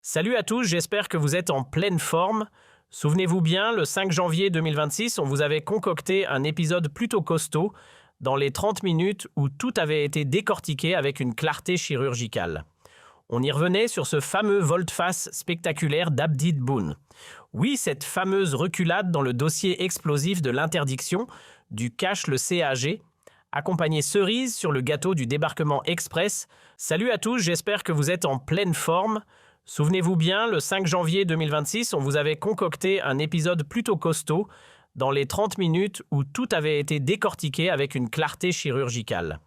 Salut à tous, j'espère que vous êtes en pleine forme. Souvenez-vous bien, le 5 janvier 2026, on vous avait concocté un épisode plutôt costaud dans les 30 minutes où tout avait été décortiqué avec une clarté chirurgicale. On y revenait sur ce fameux volte-face spectaculaire d'Abdi Boune. Oui, cette fameuse reculade dans le dossier explosif de l'interdiction du cache le CAG, accompagné cerise sur le gâteau du débarquement express. Salut à tous, j'espère que vous êtes en pleine forme. Souvenez-vous bien, le 5 janvier 2026, on vous avait concocté un épisode plutôt costaud dans les 30 minutes où tout avait été décortiqué avec une clarté chirurgicale.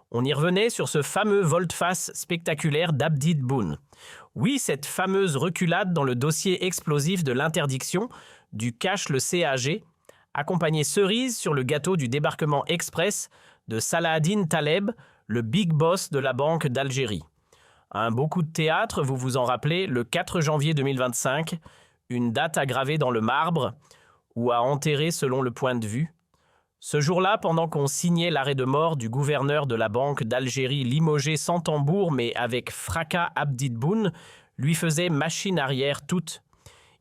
On y revenait sur ce fameux volte-face spectaculaire d'Abdi Boune. Oui, cette fameuse reculade dans le dossier explosif de l'interdiction du cache le CAG, accompagné cerise sur le gâteau du débarquement express de Salah-ad-Din Taleb, le big boss de la Banque d'Algérie. Un beau coup de théâtre, vous vous en rappelez, le 4 janvier 2025, une date à graver dans le marbre ou à enterrer selon le point de vue. Ce jour-là, pendant qu'on signait l'arrêt de mort du gouverneur de la Banque d'Algérie limogé sans tambour mais avec fracas, Abdi Boune lui faisait machine arrière toute.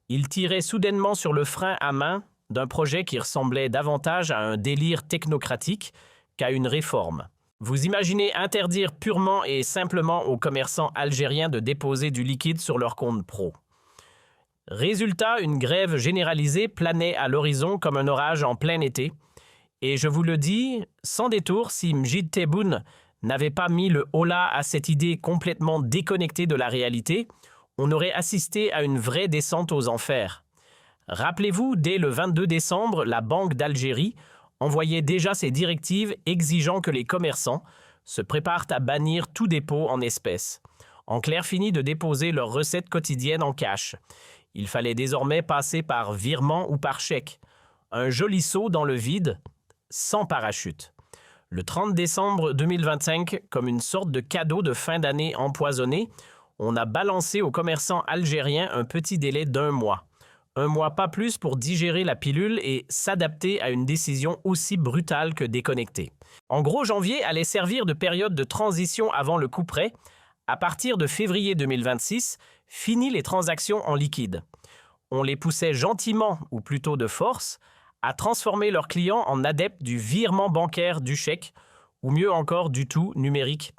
Il tirait soudainement sur le frein à main d'un projet qui ressemblait davantage à un délire technocratique qu'à une réforme. Vous imaginez interdire purement et simplement aux commerçants algériens de déposer du liquide sur leur compte pro. Résultat, une grève généralisée planait à l'horizon comme un orage en plein été. Et je vous le dis, sans détour, si Mjid Tebboune n'avait pas mis le holà à cette idée complètement déconnectée de la réalité, on aurait assisté à une vraie descente aux enfers. Rappelez-vous, dès le 22 décembre, la Banque d'Algérie envoyait déjà ses directives exigeant que les commerçants se préparent à bannir tout dépôt en espèces. En clair, fini de déposer leurs recettes quotidiennes en cash. Il fallait désormais passer par virement ou par chèque. Un joli saut dans le vide, sans parachute. Le 30 décembre 2025, comme une sorte de cadeau de fin d'année empoisonné, on a balancé aux commerçants algériens un petit délai d'1 mois. 1 mois pas plus pour digérer la pilule et s'adapter à une décision aussi brutale que déconnectée. En gros, janvier allait servir de période de transition avant le couperet. À partir de février 2026, fini les transactions en liquide. On les poussait gentiment, ou plutôt de force, à transformer leurs clients en adeptes du virement bancaire du chèque, ou mieux encore du tout numérique.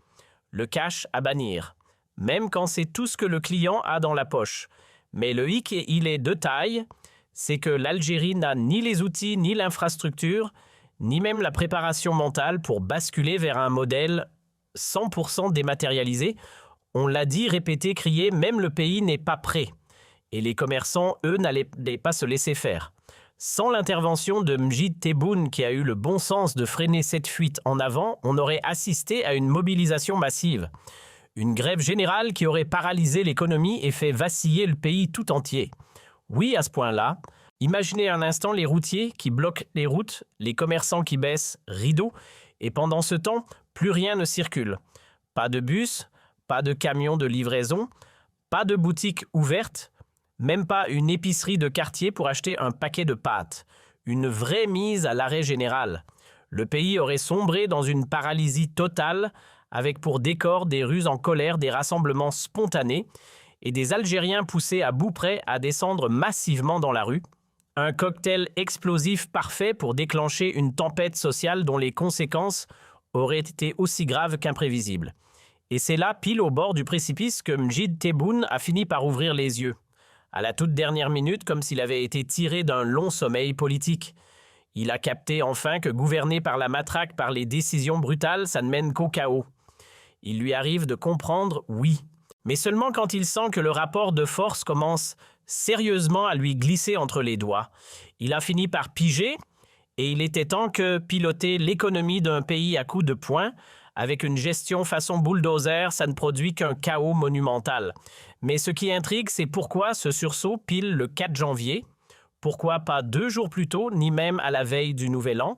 Le cash à bannir, même quand c'est tout ce que le client a dans la poche. Mais le hic, il est de taille, c'est que l'Algérie n'a ni les outils, ni l'infrastructure, ni même la préparation mentale pour basculer vers un modèle 100% dématérialisé. On l'a dit, répété, crié, même le pays n'est pas prêt. Et les commerçants, eux, n'allaient pas se laisser faire. Sans l'intervention de Mjid Tebboune, qui a eu le bon sens de freiner cette fuite en avant, on aurait assisté à une mobilisation massive. Une grève générale qui aurait paralysé l'économie et fait vaciller le pays tout entier. Oui, à ce point-là, imaginez un instant les routiers qui bloquent les routes, les commerçants qui baissent rideau, et pendant ce temps, plus rien ne circule. Pas de bus, pas de camions de livraison, pas de boutique ouverte, même pas une épicerie de quartier pour acheter un paquet de pâtes. Une vraie mise à l'arrêt général. Le pays aurait sombré dans une paralysie totale, avec pour décor des rues en colère, des rassemblements spontanés et des Algériens poussés à bout près à descendre massivement dans la rue. Un cocktail explosif parfait pour déclencher une tempête sociale dont les conséquences auraient été aussi graves qu'imprévisibles. Et c'est là, pile au bord du précipice, que Mjid Tebboune a fini par ouvrir les yeux. À la toute dernière minute, comme s'il avait été tiré d'un long sommeil politique. Il a capté enfin que gouverner par la matraque, par les décisions brutales, ça ne mène qu'au chaos. Il lui arrive de comprendre, oui, mais seulement quand il sent que le rapport de force commence sérieusement à lui glisser entre les doigts. Il a fini par piger, et il était temps que piloter l'économie d'un pays à coups de poing, avec une gestion façon bulldozer, ça ne produit qu'un chaos monumental. Mais ce qui intrigue, c'est pourquoi ce sursaut pile le 4 janvier, pourquoi pas 2 jours plus tôt, ni même à la veille du Nouvel An.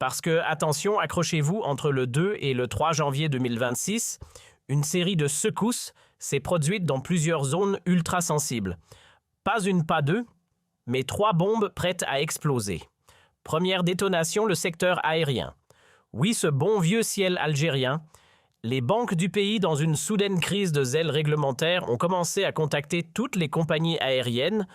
Parce que, attention, accrochez-vous, entre le 2 et le 3 janvier 2026, une série de secousses s'est produite dans plusieurs zones ultra sensibles. Pas une, pas deux, mais 3 bombes prêtes à exploser. Première détonation, le secteur aérien. Oui, ce bon vieux ciel algérien, Les banques du pays, dans une soudaine crise de zèle réglementaire, ont commencé à contacter toutes les compagnies aériennes,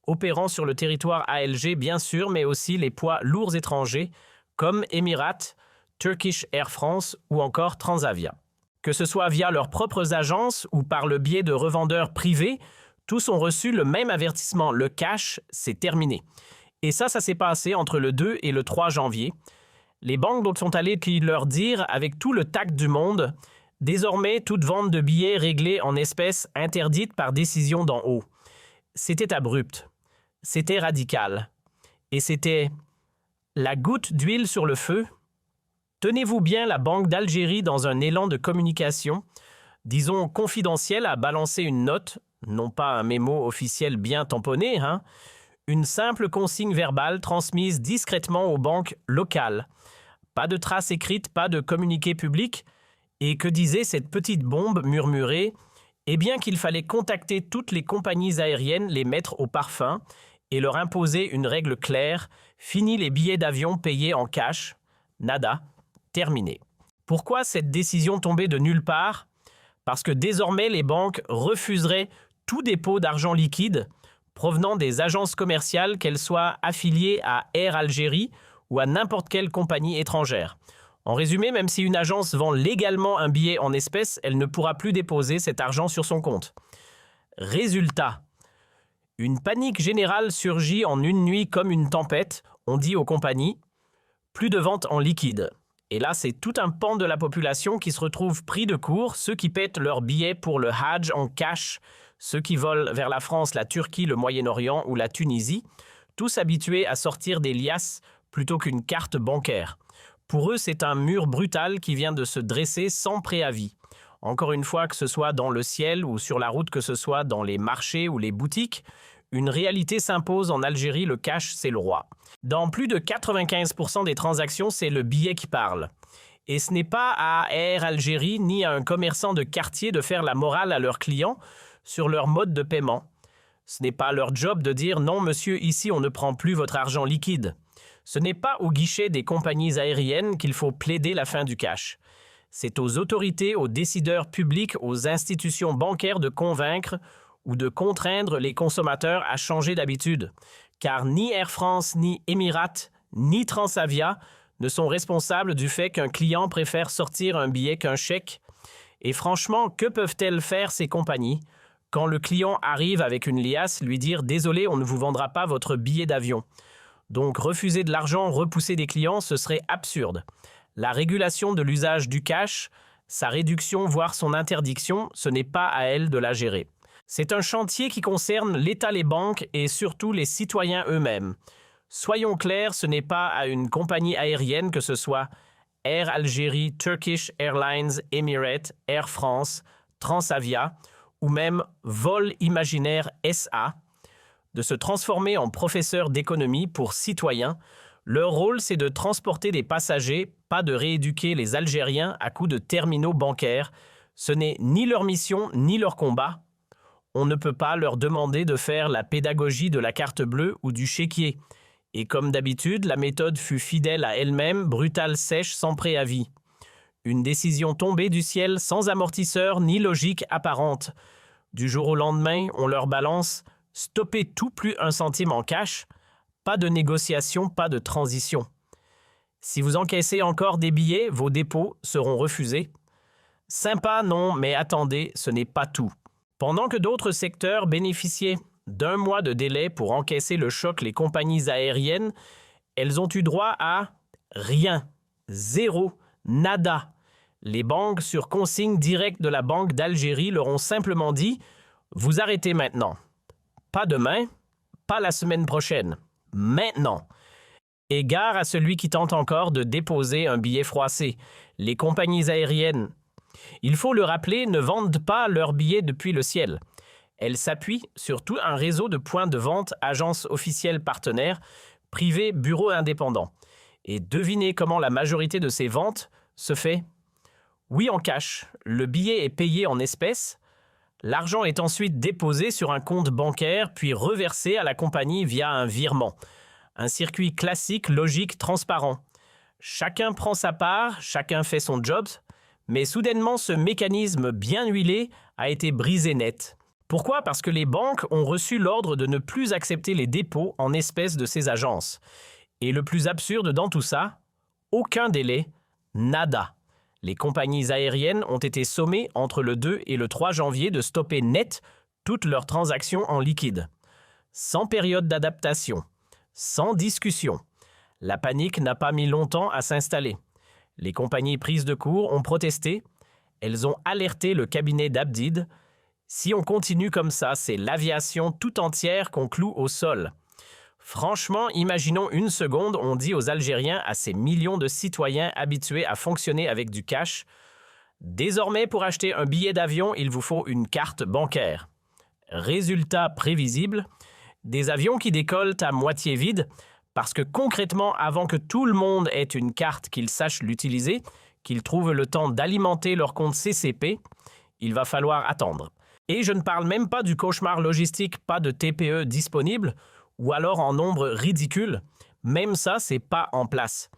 opérant sur le territoire ALG bien sûr, mais aussi les poids lourds étrangers, comme Emirates, Turkish Air France ou encore Transavia. Que ce soit via leurs propres agences ou par le biais de revendeurs privés, tous ont reçu le même avertissement, le cash, c'est terminé. Et ça s'est passé entre le 2 et le 3 janvier. Les banques donc sont allées leur dire, avec tout le tact du monde, désormais toute vente de billets réglée en espèces interdite par décision d'en haut. C'était abrupt, c'était radical, et c'était la goutte d'huile sur le feu. Tenez-vous bien, la Banque d'Algérie, dans un élan de communication, disons confidentiel, a balancé une note, non pas un mémo officiel bien tamponné, une simple consigne verbale transmise discrètement aux banques locales. Pas de traces écrites, pas de communiqué public. Et que disait cette petite bombe murmurée? Eh bien qu'il fallait contacter toutes les compagnies aériennes, les mettre au parfum et leur imposer une règle claire. Fini les billets d'avion payés en cash. Nada. Terminé. Pourquoi cette décision tombée de nulle part? Parce que désormais les banques refuseraient tout dépôt d'argent liquide provenant des agences commerciales, qu'elles soient affiliées à Air Algérie ou à n'importe quelle compagnie étrangère. En résumé, même si une agence vend légalement un billet en espèces, elle ne pourra plus déposer cet argent sur son compte. Résultat, une panique générale surgit en une nuit comme une tempête. On dit aux compagnies, plus de ventes en liquide. Et là, c'est tout un pan de la population qui se retrouve pris de court, ceux qui pètent leurs billets pour le Hajj en cash, ceux qui volent vers la France, la Turquie, le Moyen-Orient ou la Tunisie, tous habitués à sortir des liasses plutôt qu'une carte bancaire. Pour eux, c'est un mur brutal qui vient de se dresser sans préavis. Encore une fois, que ce soit dans le ciel ou sur la route, que ce soit dans les marchés ou les boutiques, une réalité s'impose en Algérie, le cash, c'est le roi. Dans plus de 95% des transactions, c'est le billet qui parle. Et ce n'est pas à Air Algérie ni à un commerçant de quartier de faire la morale à leurs clients sur leur mode de paiement. Ce n'est pas leur job de dire « Non, monsieur, ici, on ne prend plus votre argent liquide ». Ce n'est pas au guichet des compagnies aériennes qu'il faut plaider la fin du cash. C'est aux autorités, aux décideurs publics, aux institutions bancaires de convaincre ou de contraindre les consommateurs à changer d'habitude. Car ni Air France, ni Emirates, ni Transavia ne sont responsables du fait qu'un client préfère sortir un billet qu'un chèque. Et franchement, que peuvent-elles faire ces compagnies quand le client arrive avec une liasse, lui dire « Désolé, on ne vous vendra pas votre billet d'avion ». Donc refuser de l'argent, repousser des clients, ce serait absurde. La régulation de l'usage du cash, sa réduction, voire son interdiction, ce n'est pas à elle de la gérer. C'est un chantier qui concerne l'État, les banques et surtout les citoyens eux-mêmes. Soyons clairs, ce n'est pas à une compagnie aérienne, que ce soit Air Algérie, Turkish Airlines, Emirates, Air France, Transavia ou même Vol Imaginaire SA, de se transformer en professeurs d'économie pour citoyens. Leur rôle, c'est de transporter des passagers, pas de rééduquer les Algériens à coups de terminaux bancaires. Ce n'est ni leur mission, ni leur combat. On ne peut pas leur demander de faire la pédagogie de la carte bleue ou du chéquier. Et comme d'habitude, la méthode fut fidèle à elle-même, brutale, sèche, sans préavis. Une décision tombée du ciel sans amortisseur ni logique apparente. Du jour au lendemain, on leur balance « Stoppez tout, plus un centime en cash ». Pas de négociation, pas de transition. Si vous encaissez encore des billets, vos dépôts seront refusés. Sympa, non, mais attendez, ce n'est pas tout. Pendant que d'autres secteurs bénéficiaient d'1 mois de délai pour encaisser le choc, les compagnies aériennes, elles ont eu droit à rien, zéro, nada. Les banques, sur consigne directe de la Banque d'Algérie, leur ont simplement dit « Vous arrêtez maintenant. Pas demain, pas la semaine prochaine. Maintenant. » Et gare à celui qui tente encore de déposer un billet froissé. Les compagnies aériennes, il faut le rappeler, ne vendent pas leurs billets depuis le ciel. Elles s'appuient sur tout un réseau de points de vente, agences officielles partenaires, privés, bureaux indépendants. Et devinez comment la majorité de ces ventes se fait. Oui, en cash, le billet est payé en espèces. L'argent est ensuite déposé sur un compte bancaire, puis reversé à la compagnie via un virement. Un circuit classique, logique, transparent. Chacun prend sa part, chacun fait son job, Mais soudainement, ce mécanisme bien huilé a été brisé net. Pourquoi? Parce que les banques ont reçu l'ordre de ne plus accepter les dépôts en espèces de ces agences. Et le plus absurde dans tout ça, aucun délai, nada. Les compagnies aériennes ont été sommées entre le 2 et le 3 janvier de stopper net toutes leurs transactions en liquide. Sans période d'adaptation, sans discussion. La panique n'a pas mis longtemps à s'installer. Les compagnies prises de court ont protesté. Elles ont alerté le cabinet d'Abdid. Si on continue comme ça, c'est l'aviation tout entière qu'on cloue au sol. Franchement, imaginons une seconde, on dit aux Algériens, à ces millions de citoyens habitués à fonctionner avec du cash, désormais pour acheter un billet d'avion, il vous faut une carte bancaire. Résultat prévisible, des avions qui décollent à moitié vides, parce que concrètement, avant que tout le monde ait une carte qu'ils sachent l'utiliser, qu'ils trouvent le temps d'alimenter leur compte CCP, il va falloir attendre. Et je ne parle même pas du cauchemar logistique, pas de TPE disponible, ou alors en nombre ridicule, même ça, c'est pas en place.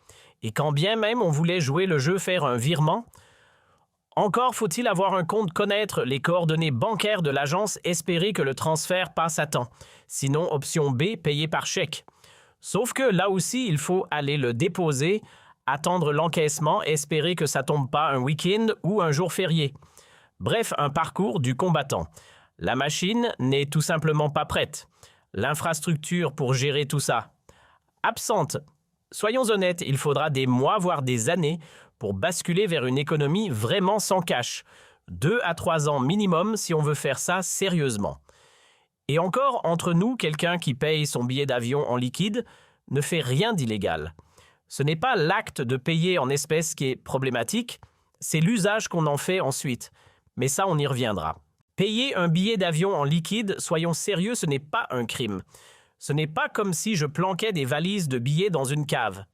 Et quand bien même on voulait jouer le jeu, faire un virement, encore faut-il avoir un compte, connaître les coordonnées bancaires de l'agence, espérer que le transfert passe à temps. Sinon, option B, payer par chèque. Sauf que là aussi, il faut aller le déposer, attendre l'encaissement, espérer que ça tombe pas un week-end ou un jour férié. Bref, un parcours du combattant. La machine n'est tout simplement pas prête. L'infrastructure pour gérer tout ça, absente. Soyons honnêtes, il faudra des mois, voire des années, pour basculer vers une économie vraiment sans cash. 2 à 3 ans minimum si on veut faire ça sérieusement. Et encore, entre nous, quelqu'un qui paye son billet d'avion en liquide ne fait rien d'illégal. Ce n'est pas l'acte de payer en espèces qui est problématique, c'est l'usage qu'on en fait ensuite. Mais ça, on y reviendra. Payer un billet d'avion en liquide, soyons sérieux, ce n'est pas un crime. Ce n'est pas comme si je planquais des valises de billets dans une cave.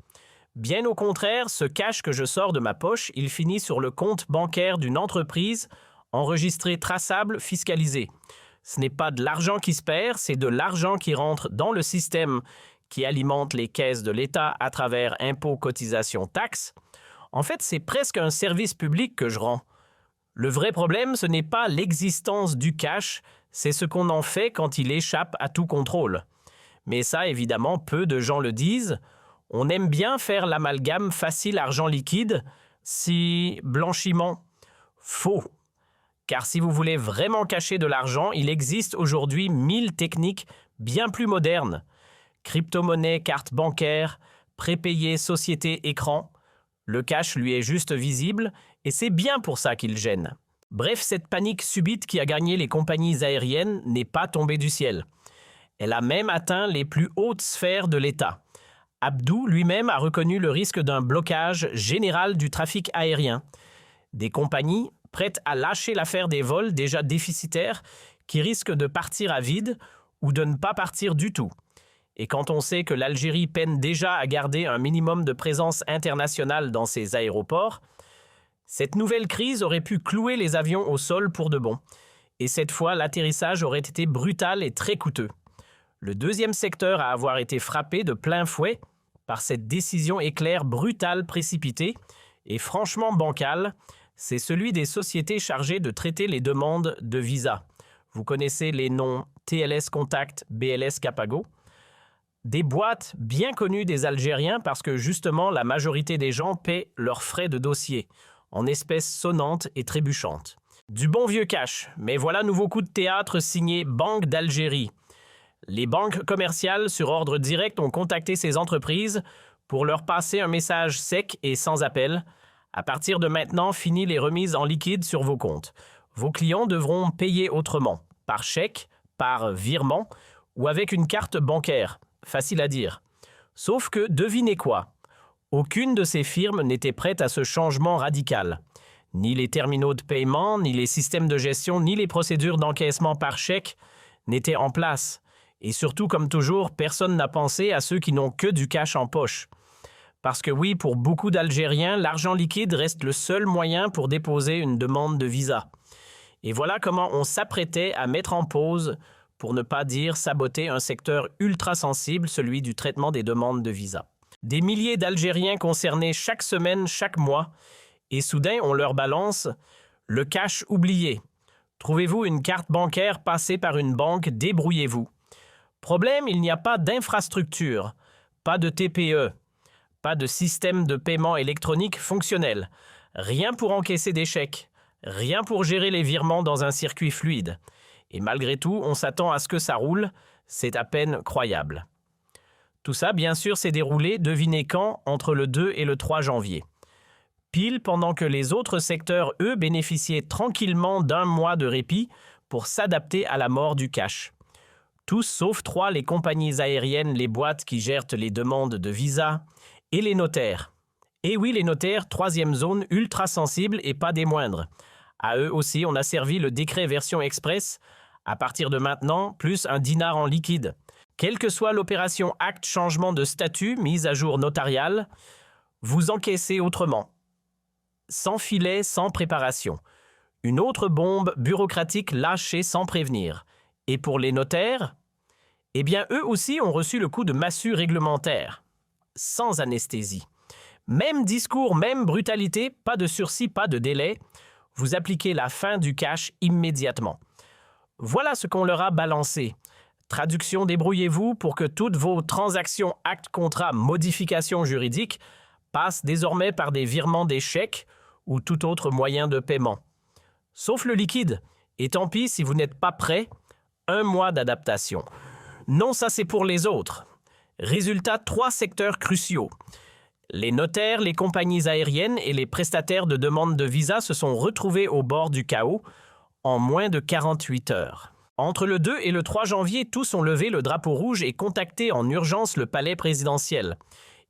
Bien au contraire, ce cash que je sors de ma poche, il finit sur le compte bancaire d'une entreprise, enregistré, traçable, fiscalisé. Ce n'est pas de l'argent qui se perd, c'est de l'argent qui rentre dans le système qui alimente les caisses de l'État à travers impôts, cotisations, taxes. En fait, c'est presque un service public que je rends. Le vrai problème, ce n'est pas l'existence du cash, c'est ce qu'on en fait quand il échappe à tout contrôle. Mais ça, évidemment, peu de gens le disent. On aime bien faire l'amalgame facile argent liquide, si blanchiment. Faux. Car si vous voulez vraiment cacher de l'argent, il existe aujourd'hui 1000 techniques bien plus modernes. Crypto-monnaie, carte bancaire, prépayé, société, écran. Le cash lui est juste visible et c'est bien pour ça qu'il gêne. Bref, cette panique subite qui a gagné les compagnies aériennes n'est pas tombée du ciel. Elle a même atteint les plus hautes sphères de l'État. Abdou lui-même a reconnu le risque d'un blocage général du trafic aérien. Des compagnies prêtes à lâcher l'affaire des vols déjà déficitaires qui risquent de partir à vide ou de ne pas partir du tout. Et quand on sait que l'Algérie peine déjà à garder un minimum de présence internationale dans ses aéroports, cette nouvelle crise aurait pu clouer les avions au sol pour de bon. Et cette fois, l'atterrissage aurait été brutal et très coûteux. Le deuxième secteur à avoir été frappé de plein fouet par cette décision éclair brutale, précipitée et franchement bancale, c'est celui des sociétés chargées de traiter les demandes de visa. Vous connaissez les noms TLS Contact, BLS Capago. Des boîtes bien connues des Algériens parce que justement la majorité des gens paient leurs frais de dossier en espèces sonnantes et trébuchantes. Du bon vieux cash, mais voilà nouveau coup de théâtre signé Banque d'Algérie. Les banques commerciales sur ordre direct ont contacté ces entreprises pour leur passer un message sec et sans appel. À partir de maintenant, fini les remises en liquide sur vos comptes. Vos clients devront payer autrement, par chèque, par virement ou avec une carte bancaire. Facile à dire. Sauf que, devinez quoi? Aucune de ces firmes n'était prête à ce changement radical. Ni les terminaux de paiement, ni les systèmes de gestion, ni les procédures d'encaissement par chèque n'étaient en place. Et surtout, comme toujours, personne n'a pensé à ceux qui n'ont que du cash en poche. Parce que oui, pour beaucoup d'Algériens, l'argent liquide reste le seul moyen pour déposer une demande de visa. Et voilà comment on s'apprêtait à mettre en pause, pour ne pas dire saboter un secteur ultra sensible, celui du traitement des demandes de visa. Des milliers d'Algériens concernés chaque semaine, chaque mois, Et soudain, on leur balance le cash oublié. Trouvez-vous une carte bancaire passée par une banque, débrouillez-vous. Problème, il n'y a pas d'infrastructure, pas de TPE, pas de système de paiement électronique fonctionnel, rien pour encaisser des chèques, rien pour gérer les virements dans un circuit fluide. Et malgré tout, on s'attend à ce que ça roule, c'est à peine croyable. Tout ça, bien sûr, s'est déroulé, devinez quand, entre le 2 et le 3 janvier. Pile pendant que les autres secteurs, eux, bénéficiaient tranquillement d'un mois de répit pour s'adapter à la mort du cash. Tous sauf 3, les compagnies aériennes, les boîtes qui gèrent les demandes de visa et les notaires. Et oui, les notaires, troisième zone ultra sensible et pas des moindres. À eux aussi, on a servi le décret version express. À partir de maintenant, plus un dinar en liquide. Quelle que soit l'opération acte changement de statut, mise à jour notariale, vous encaissez autrement. Sans filet, sans préparation. Une autre bombe bureaucratique lâchée sans prévenir. Et pour les notaires, eh bien eux aussi ont reçu le coup de massue réglementaire. Sans anesthésie. Même discours, même brutalité, pas de sursis, pas de délai. Vous appliquez la fin du cash immédiatement. Voilà ce qu'on leur a balancé. Traduction, débrouillez-vous pour que toutes vos transactions, actes, contrats, modifications juridiques passent désormais par des virements des chèques ou tout autre moyen de paiement. Sauf le liquide. Et tant pis si vous n'êtes pas prêt, un mois d'adaptation. Non, ça c'est pour les autres. Résultat, 3 secteurs cruciaux. Les notaires, les compagnies aériennes et les prestataires de demande de visa se sont retrouvés au bord du chaos en moins de 48 heures. Entre le 2 et le 3 janvier, tous ont levé le drapeau rouge et contacté en urgence le palais présidentiel.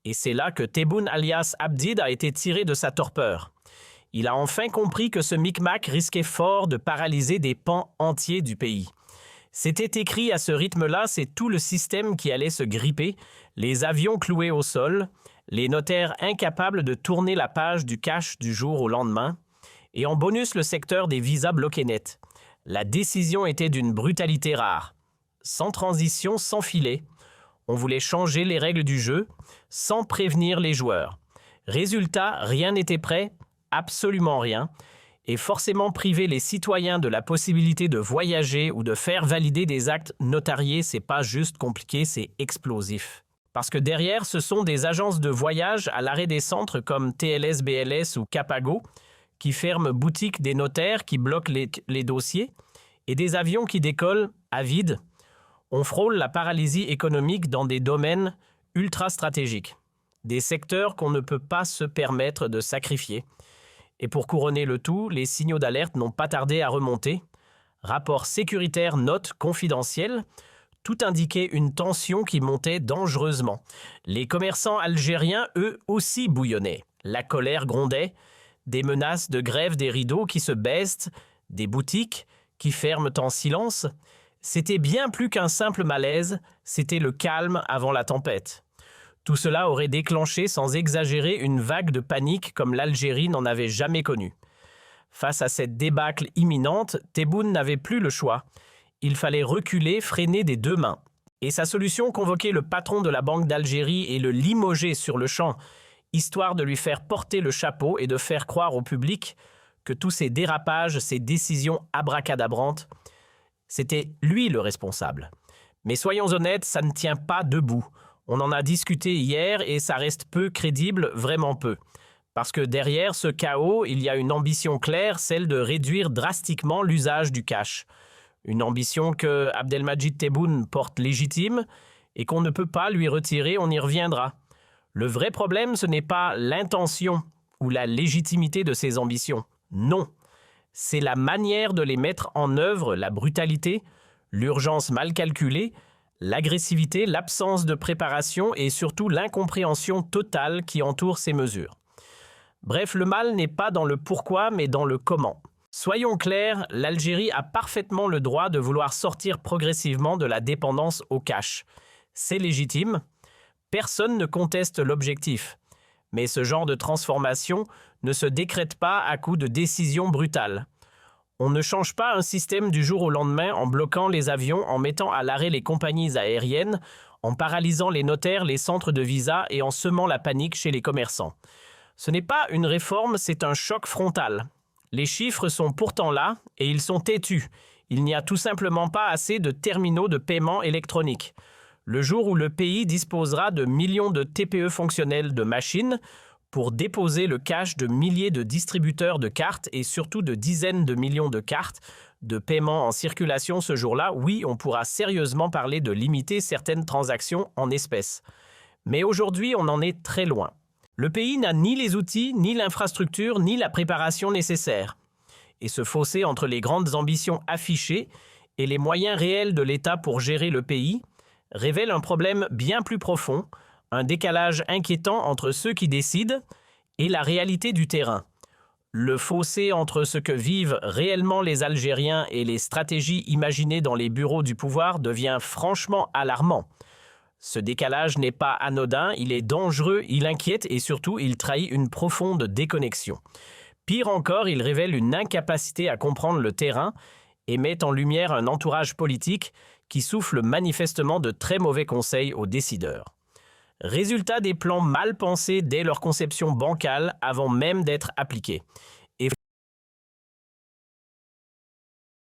Et c'est là que Tebboune alias Abdid a été tiré de sa torpeur. Il a enfin compris que ce micmac risquait fort de paralyser des pans entiers du pays. C'était écrit à ce rythme-là, c'est tout le système qui allait se gripper, les avions cloués au sol, les notaires incapables de tourner la page du cash du jour au lendemain, et en bonus le secteur des visas bloqués net. La décision était d'une brutalité rare. Sans transition, sans filet, on voulait changer les règles du jeu, sans prévenir les joueurs. Résultat, rien n'était prêt, absolument rien, et forcément priver les citoyens de la possibilité de voyager ou de faire valider des actes notariés, c'est pas juste compliqué, c'est explosif. Parce que derrière, ce sont des agences de voyage à l'arrêt des centres comme TLS, BLS ou Capago qui ferment boutique des notaires, qui bloquent les dossiers, et des avions qui décollent à vide. On frôle la paralysie économique dans des domaines ultra stratégiques, des secteurs qu'on ne peut pas se permettre de sacrifier. Et pour couronner le tout, les signaux d'alerte n'ont pas tardé à remonter. Rapport sécuritaire, note confidentielle, tout indiquait une tension qui montait dangereusement. Les commerçants algériens, eux aussi, bouillonnaient. La colère grondait, des menaces de grève des rideaux qui se baissent, des boutiques qui ferment en silence. C'était bien plus qu'un simple malaise, c'était le calme avant la tempête. Tout cela aurait déclenché sans exagérer une vague de panique comme l'Algérie n'en avait jamais connue. Face à cette débâcle imminente, Tebboune n'avait plus le choix. Il fallait reculer, freiner des 2 mains. Et sa solution, convoquer le patron de la Banque d'Algérie et le limoger sur le champ, histoire de lui faire porter le chapeau et de faire croire au public que tous ces dérapages, ces décisions abracadabrantes, c'était lui le responsable. Mais soyons honnêtes, ça ne tient pas debout. On en a discuté hier et ça reste peu crédible, vraiment peu. Parce que derrière ce chaos, il y a une ambition claire, celle de réduire drastiquement l'usage du cash. Une ambition que Abdelmadjid Tebboune porte légitime et qu'on ne peut pas lui retirer, on y reviendra. Le vrai problème, ce n'est pas l'intention ou la légitimité de ses ambitions. Non, c'est la manière de les mettre en œuvre, la brutalité, l'urgence mal calculée, l'agressivité, l'absence de préparation et surtout l'incompréhension totale qui entoure ces mesures. Bref, le mal n'est pas dans le pourquoi, mais dans le comment. Soyons clairs, l'Algérie a parfaitement le droit de vouloir sortir progressivement de la dépendance au cash. C'est légitime, personne ne conteste l'objectif. Mais ce genre de transformation ne se décrète pas à coup de décisions brutales. On ne change pas un système du jour au lendemain en bloquant les avions, en mettant à l'arrêt les compagnies aériennes, en paralysant les notaires, les centres de visa et en semant la panique chez les commerçants. Ce n'est pas une réforme, c'est un choc frontal. Les chiffres sont pourtant là et ils sont têtus. Il n'y a tout simplement pas assez de terminaux de paiement électronique. Le jour où le pays disposera de millions de TPE fonctionnels de machines pour déposer le cash de milliers de distributeurs de cartes et surtout de dizaines de millions de cartes de paiement en circulation ce jour-là, oui, on pourra sérieusement parler de limiter certaines transactions en espèces. Mais aujourd'hui, on en est très loin. Le pays n'a ni les outils, ni l'infrastructure, ni la préparation nécessaire. Et ce fossé entre les grandes ambitions affichées et les moyens réels de l'État pour gérer le pays révèle un problème bien plus profond, un décalage inquiétant entre ceux qui décident et la réalité du terrain. Le fossé entre ce que vivent réellement les Algériens et les stratégies imaginées dans les bureaux du pouvoir devient franchement alarmant. Ce décalage n'est pas anodin, il est dangereux, il inquiète et surtout il trahit une profonde déconnexion. Pire encore, il révèle une incapacité à comprendre le terrain et met en lumière un entourage politique qui souffle manifestement de très mauvais conseils aux décideurs. Résultat des plans mal pensés dès leur conception bancale avant même d'être appliqués.